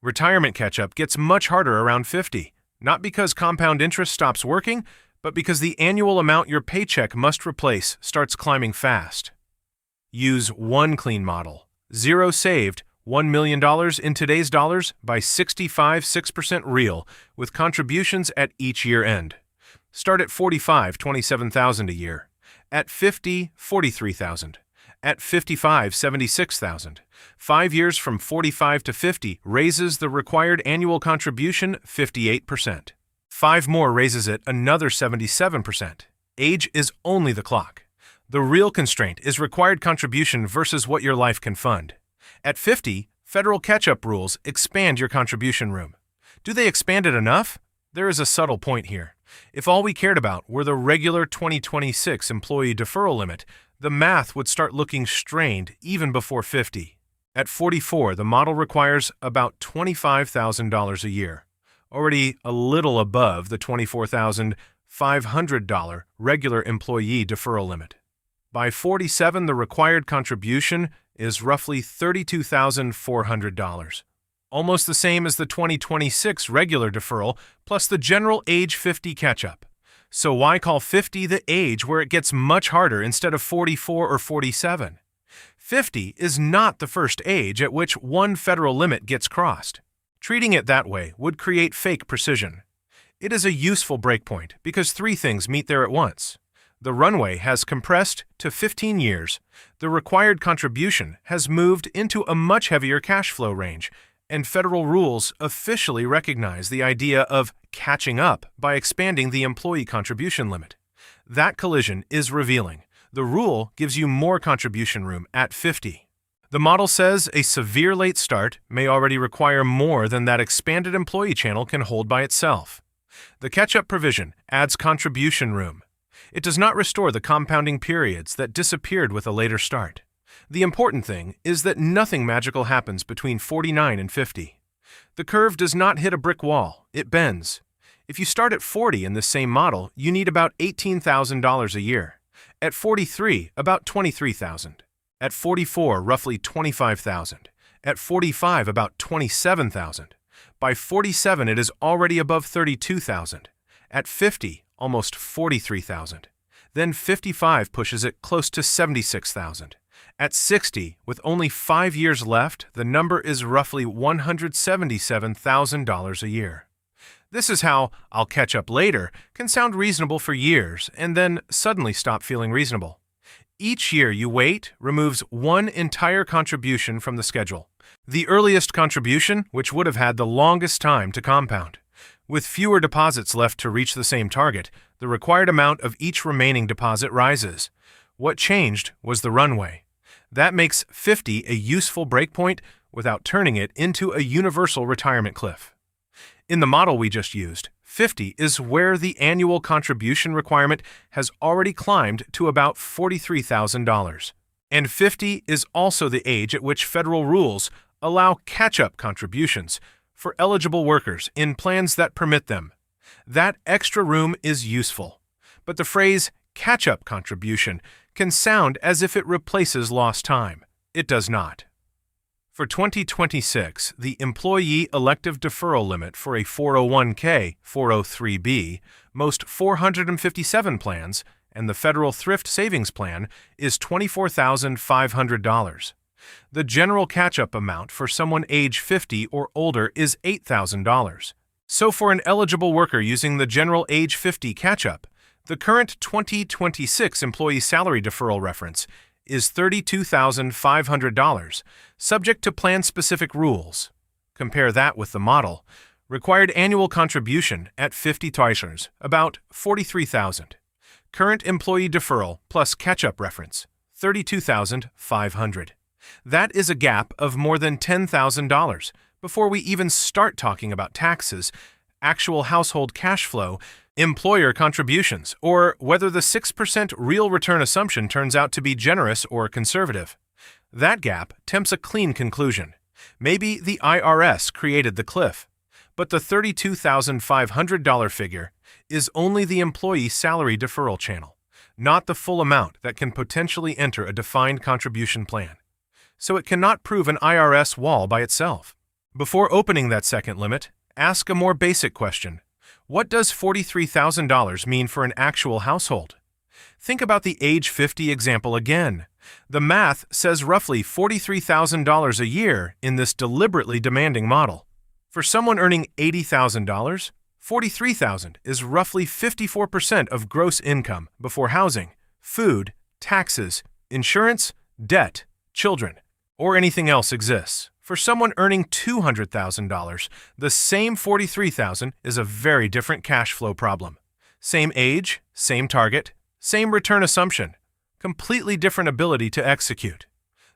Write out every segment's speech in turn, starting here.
Retirement catch-up gets much harder around 50, not because compound interest stops working, but because the annual amount your paycheck must replace starts climbing fast. Use one clean model. Zero saved, $1 million in today's dollars by 6% real, with contributions at each year end. Start at 45, $27,000 a year. At 50, $43,000. At 55, $76,000. 5 years from 45 to 50 raises the required annual contribution 58%. 5 more raises it another 77%. Age is only the clock. The real constraint is required contribution versus what your life can fund. At 50, federal catch-up rules expand your contribution room. Do they expand it enough? There is a subtle point here. If all we cared about were the regular 2026 employee deferral limit, the math would start looking strained even before 50. At 44, the model requires about $25,000 a year, already a little above the $24,500 regular employee deferral limit. By 47, the required contribution is roughly $32,400, almost the same as the 2026 regular deferral plus the general age 50 catch-up. So why call 50 the age where it gets much harder instead of 44 or 47? 50 is not the first age at which one federal limit gets crossed. Treating it that way would create fake precision. It is a useful breakpoint because 3 things meet there at once. The runway has compressed to 15 years, the required contribution has moved into a much heavier cash flow range, and federal rules officially recognize the idea of catching up by expanding the employee contribution limit. That collision is revealing. The rule gives you more contribution room at 50. The model says a severe late start may already require more than that expanded employee channel can hold by itself. The catch-up provision adds contribution room. It does not restore the compounding periods that disappeared with a later start. The important thing is that nothing magical happens between 49 and 50. The curve does not hit a brick wall, it bends. If you start at 40 in this same model, you need about $18,000 a year. At 43, about $23,000. At 44, roughly $25,000. At 45, about $27,000. By 47, it is already above $32,000. At 50, almost $43,000. Then 55 pushes it close to $76,000. At 60, with only 5 years left, the number is roughly $177,000 a year. This is how "I'll catch up later" can sound reasonable for years and then suddenly stop feeling reasonable. Each year you wait removes one entire contribution from the schedule. The earliest contribution, which would have had the longest time to compound. With fewer deposits left to reach the same target, the required amount of each remaining deposit rises. What changed was the runway. That makes 50 a useful breakpoint without turning it into a universal retirement cliff. In the model we just used, 50 is where the annual contribution requirement has already climbed to about $43,000. And 50 is also the age at which federal rules allow catch-up contributions for eligible workers in plans that permit them. That extra room is useful, but the phrase catch-up contribution can sound as if it replaces lost time. It does not. For 2026, the employee elective deferral limit for a 401k, 403b, most 457 plans, and the federal thrift savings plan is $24,500. The general catch-up amount for someone age 50 or older is $8,000. So for an eligible worker using the general age 50 catch-up, the current 2026 employee salary deferral reference is $32,500, subject to plan-specific rules. Compare that with the model. Required annual contribution at 50 twice, about $43,000. Current employee deferral plus catch-up reference, $32,500. That is a gap of more than $10,000 before we even start talking about taxes, actual household cash flow, employer contributions, or whether the 6% real return assumption turns out to be generous or conservative. That gap tempts a clean conclusion. Maybe the IRS created the cliff, but the $32,500 figure is only the employee salary deferral channel, not the full amount that can potentially enter a defined contribution plan. So it cannot prove an IRS wall by itself. Before opening that second limit, ask a more basic question. What does $43,000 mean for an actual household? Think about the age 50 example again. The math says roughly $43,000 a year in this deliberately demanding model. For someone earning $80,000, $43,000 is roughly 54% of gross income before housing, food, taxes, insurance, debt, children, or anything else exists. For someone earning $200,000, the same $43,000 is a very different cash flow problem. Same age, same target, same return assumption, completely different ability to execute.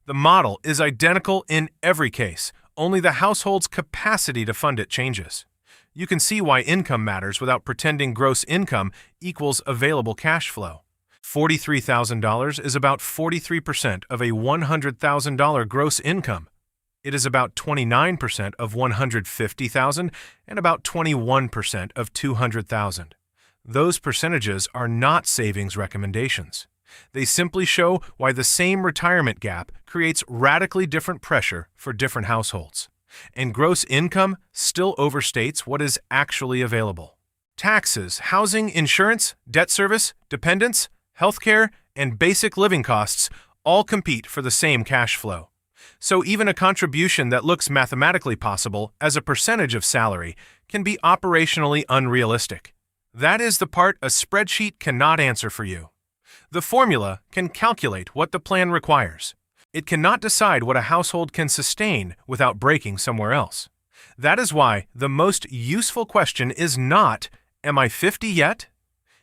The model is identical in every case, only the household's capacity to fund it changes. You can see why income matters without pretending gross income equals available cash flow. $43,000 is about 43% of a $100,000 gross income. It is about 29% of $150,000 and about 21% of $200,000. Those percentages are not savings recommendations. They simply show why the same retirement gap creates radically different pressure for different households. And gross income still overstates what is actually available. Taxes, housing, insurance, debt service, dependents, healthcare, and basic living costs all compete for the same cash flow. So even a contribution that looks mathematically possible as a percentage of salary can be operationally unrealistic. That is the part a spreadsheet cannot answer for you. The formula can calculate what the plan requires. It cannot decide what a household can sustain without breaking somewhere else. That is why the most useful question is not, "Am I 50 yet?"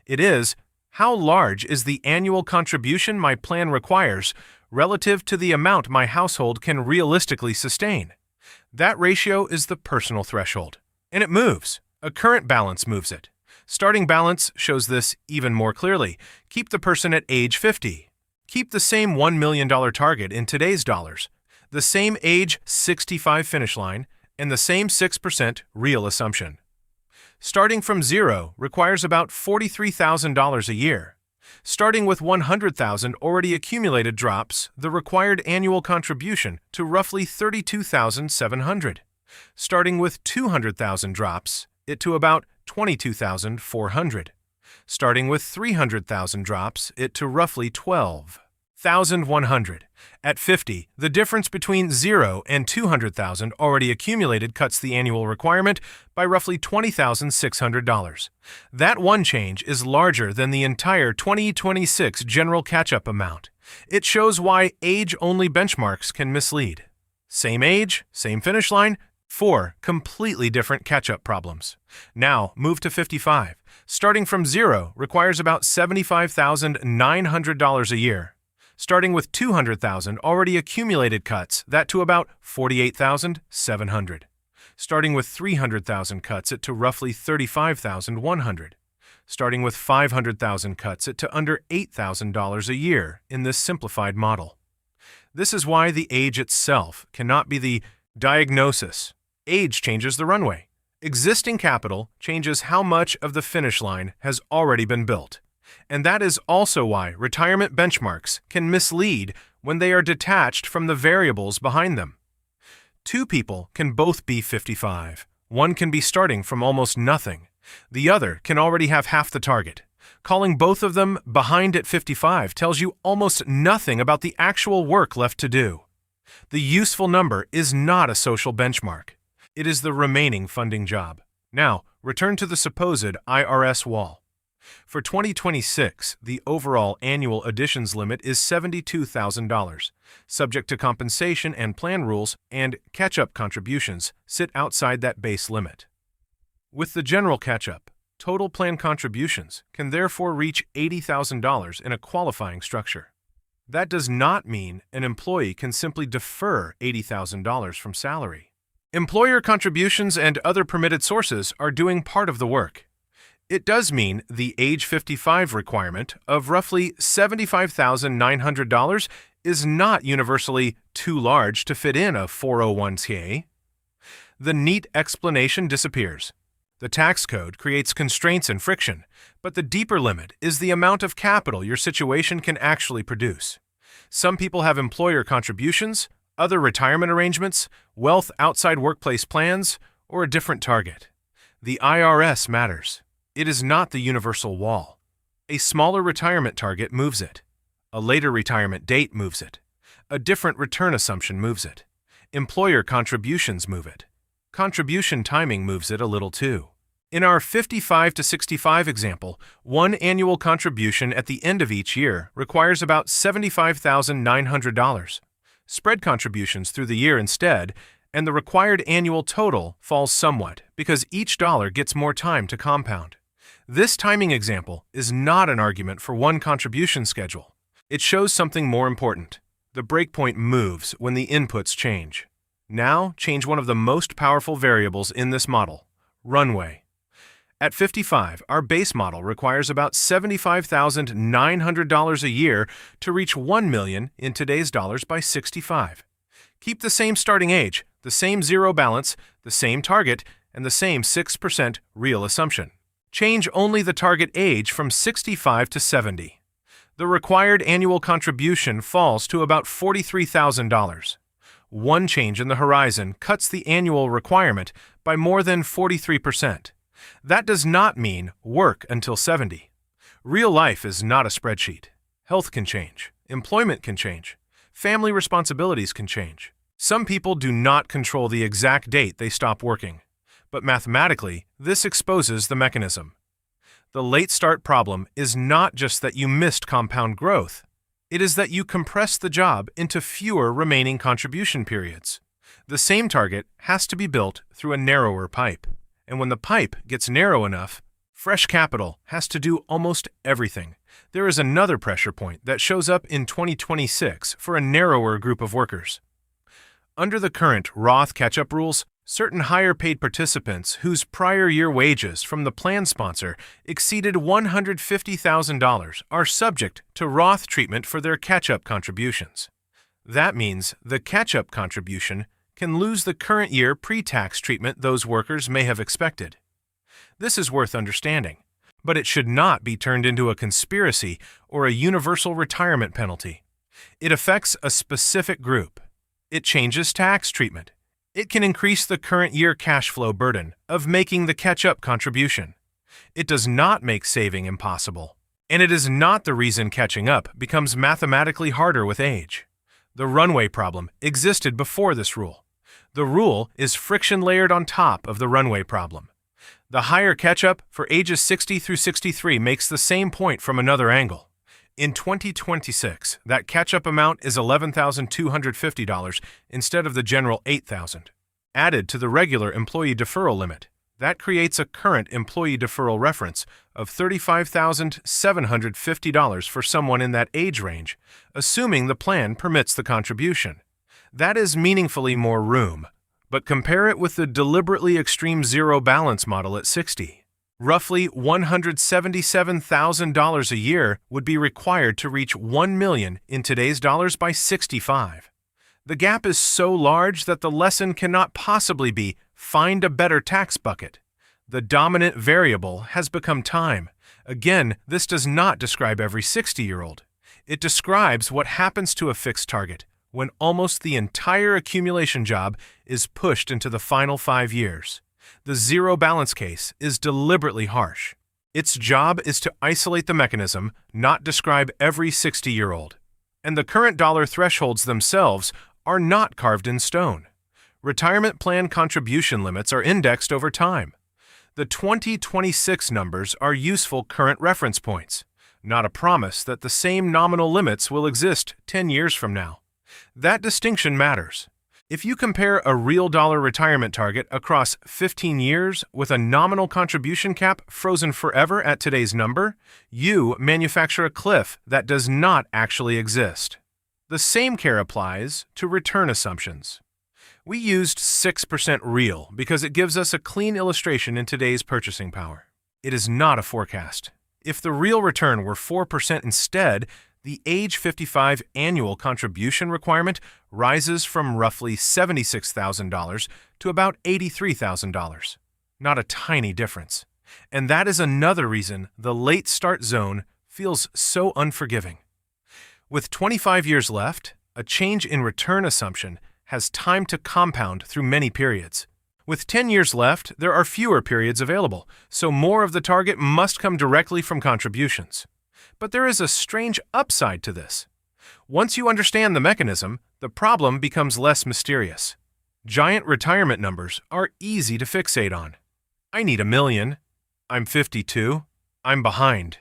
It is, "How large is the annual contribution my plan requires relative to the amount my household can realistically sustain?" That ratio is the personal threshold, and it moves. A current balance moves it. Starting balance shows this even more clearly. Keep the person at age 50. Keep the same $1 million target in today's dollars, the same age 65 finish line, and the same 6% real assumption. Starting from zero requires about $43,000 a year. Starting with $100,000 already accumulated drops the required annual contribution to roughly $32,700. Starting with $200,000 drops it to about $22,400. Starting with $300,000 drops it to roughly $12,100. At 50, the difference between 0 and $200,000 already accumulated cuts the annual requirement by roughly $20,600. That one change is larger than the entire 2026 general catch-up amount. It shows why age-only benchmarks can mislead. Same age, same finish line, 4 completely different catch-up problems. Now, move to 55. Starting from 0 requires about $75,900 a year. Starting with $200,000 already accumulated cuts that to about $48,700. Starting with $300,000 cuts it to roughly $35,100. Starting with $500,000 cuts it to under $8,000 a year in this simplified model. This is why the age itself cannot be the diagnosis. Age changes the runway. Existing capital changes how much of the finish line has already been built. And that is also why retirement benchmarks can mislead when they are detached from the variables behind them. Two people can both be 55. One can be starting from almost nothing. The other can already have half the target. Calling both of them behind at 55 tells you almost nothing about the actual work left to do. The useful number is not a social benchmark. It is the remaining funding job. Now, return to the supposed IRS wall. For 2026, the overall annual additions limit is $72,000. Subject to compensation and plan rules and catch-up contributions sit outside that base limit. With the general catch-up, total plan contributions can therefore reach $80,000 in a qualifying structure. That does not mean an employee can simply defer $80,000 from salary. Employer contributions and other permitted sources are doing part of the work. It does mean the age 55 requirement of roughly $75,900 is not universally too large to fit in a 401k. The neat explanation disappears. The tax code creates constraints and friction, but the deeper limit is the amount of capital your situation can actually produce. Some people have employer contributions, other retirement arrangements, wealth outside workplace plans, or a different target. The IRS matters. It is not the universal wall. A smaller retirement target moves it. A later retirement date moves it. A different return assumption moves it. Employer contributions move it. Contribution timing moves it a little too. In our 55 to 65 example, one annual contribution at the end of each year requires about $75,900. Spread contributions through the year instead, and the required annual total falls somewhat because each dollar gets more time to compound. This timing example is not an argument for one contribution schedule. It shows something more important. The breakpoint moves when the inputs change. Now, change one of the most powerful variables in this model, runway. At 55, our base model requires about $75,900 a year to reach $1 million in today's dollars by 65. Keep the same starting age, the same zero balance, the same target, and the same 6% real assumption. Change only the target age from 65 to 70. The required annual contribution falls to about $43,000. One change in the horizon cuts the annual requirement by more than 43%. That does not mean work until 70. Real life is not a spreadsheet. Health can change. Employment can change. Family responsibilities can change. Some people do not control the exact date they stop working, but mathematically, this exposes the mechanism. The late start problem is not just that you missed compound growth. It is that you compressed the job into fewer remaining contribution periods. The same target has to be built through a narrower pipe. And when the pipe gets narrow enough, fresh capital has to do almost everything. There is another pressure point that shows up in 2026 for a narrower group of workers. Under the current Roth catch-up rules, certain higher-paid participants whose prior year wages from the plan sponsor exceeded $150,000 are subject to Roth treatment for their catch-up contributions. That means the catch-up contribution can lose the current year pre-tax treatment those workers may have expected. This is worth understanding, but it should not be turned into a conspiracy or a universal retirement penalty. It affects a specific group. It changes tax treatment. It can increase the current year cash flow burden of making the catch-up contribution. It does not make saving impossible, and it is not the reason catching up becomes mathematically harder with age. The runway problem existed before this rule. The rule is friction layered on top of the runway problem. The higher catch-up for ages 60 through 63 makes the same point from another angle. In 2026, that catch-up amount is $11,250 instead of the general $8,000. Added to the regular employee deferral limit, that creates a current employee deferral reference of $35,750 for someone in that age range, assuming the plan permits the contribution. That is meaningfully more room, but compare it with the deliberately extreme zero balance model at 60. Roughly $177,000 a year would be required to reach $1 million in today's dollars by 65. The gap is so large that the lesson cannot possibly be find a better tax bucket. The dominant variable has become time. Again, this does not describe every 60-year-old. It describes what happens to a fixed target when almost the entire accumulation job is pushed into the final 5 years. The zero balance case is deliberately harsh. Its job is to isolate the mechanism, not describe every 60-year-old. And the current dollar thresholds themselves are not carved in stone. Retirement plan contribution limits are indexed over time. The 2026 numbers are useful current reference points, not a promise that the same nominal limits will exist 10 years from now. That distinction matters. If you compare a real dollar retirement target across 15 years with a nominal contribution cap frozen forever at today's number, you manufacture a cliff that does not actually exist. The same care applies to return assumptions. We used 6% real because it gives us a clean illustration in today's purchasing power. It is not a forecast. If the real return were 4% instead, the age 55 annual contribution requirement rises from roughly $76,000 to about $83,000. Not a tiny difference. And that is another reason the late start zone feels so unforgiving. With 25 years left, a change in return assumption has time to compound through many periods. With 10 years left, there are fewer periods available, so more of the target must come directly from contributions. But there is a strange upside to this. Once you understand the mechanism, the problem becomes less mysterious. Giant retirement numbers are easy to fixate on. I need $1 million. I'm 52. I'm behind.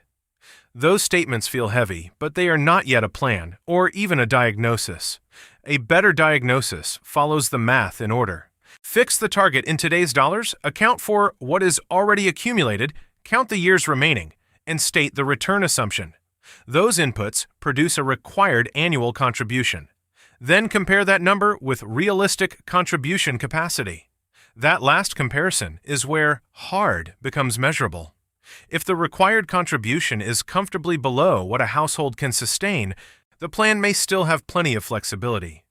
Those statements feel heavy, but they are not yet a plan or even a diagnosis. A better diagnosis follows the math in order. Fix the target in today's dollars, account for what is already accumulated, count the years remaining, and state the return assumption. Those inputs produce a required annual contribution. Then compare that number with realistic contribution capacity. That last comparison is where hard becomes measurable. If the required contribution is comfortably below what a household can sustain, the plan may still have plenty of flexibility.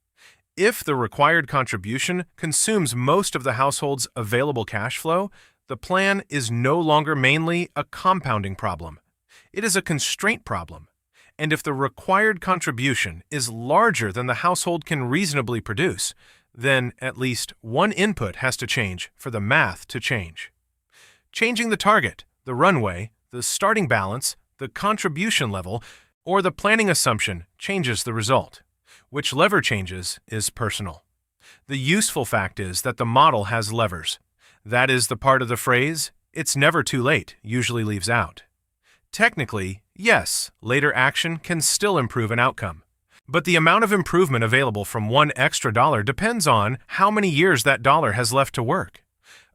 If the required contribution consumes most of the household's available cash flow, the plan is no longer mainly a compounding problem. It is a constraint problem. And if the required contribution is larger than the household can reasonably produce, then at least one input has to change for the math to change. Changing the target, the runway, the starting balance, the contribution level, or the planning assumption changes the result. Which lever changes is personal. The useful fact is that the model has levers. That is the part of the phrase, "it's never too late," usually leaves out. Technically, yes, later action can still improve an outcome. But the amount of improvement available from one extra dollar depends on how many years that dollar has left to work.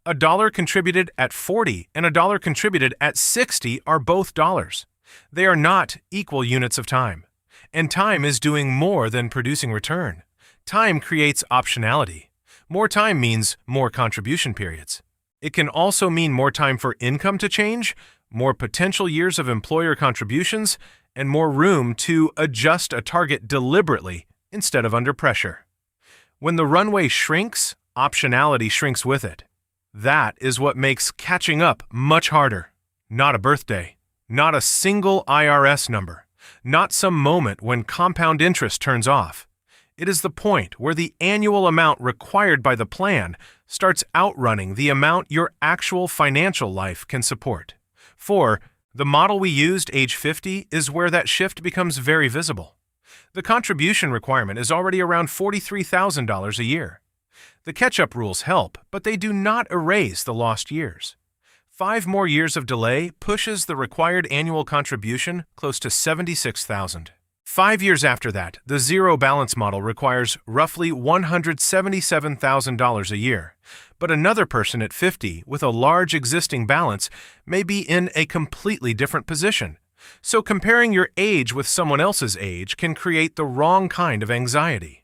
A dollar contributed at 40 and a dollar contributed at 60 are both dollars. They are not equal units of time. And time is doing more than producing return. Time creates optionality. More time means more contribution periods. It can also mean more time for income to change, more potential years of employer contributions, and more room to adjust a target deliberately instead of under pressure. When the runway shrinks, optionality shrinks with it. That is what makes catching up much harder. Not a birthday, not a single IRS number, not some moment when compound interest turns off. It is the point where the annual amount required by the plan starts outrunning the amount your actual financial life can support. For the model we used, age 50, is where that shift becomes very visible. The contribution requirement is already around $43,000 a year. The catch-up rules help, but they do not erase the lost years. 5 more years of delay pushes the required annual contribution close to $76,000. 5 years after that, the zero balance model requires roughly $177,000 a year. But another person at 50 with a large existing balance may be in a completely different position. So comparing your age with someone else's age can create the wrong kind of anxiety.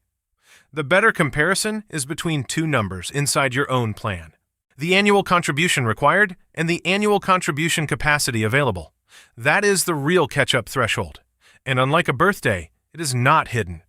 The better comparison is between two numbers inside your own plan: the annual contribution required and the annual contribution capacity available. That is the real catch-up threshold. And unlike a birthday, it is not hidden.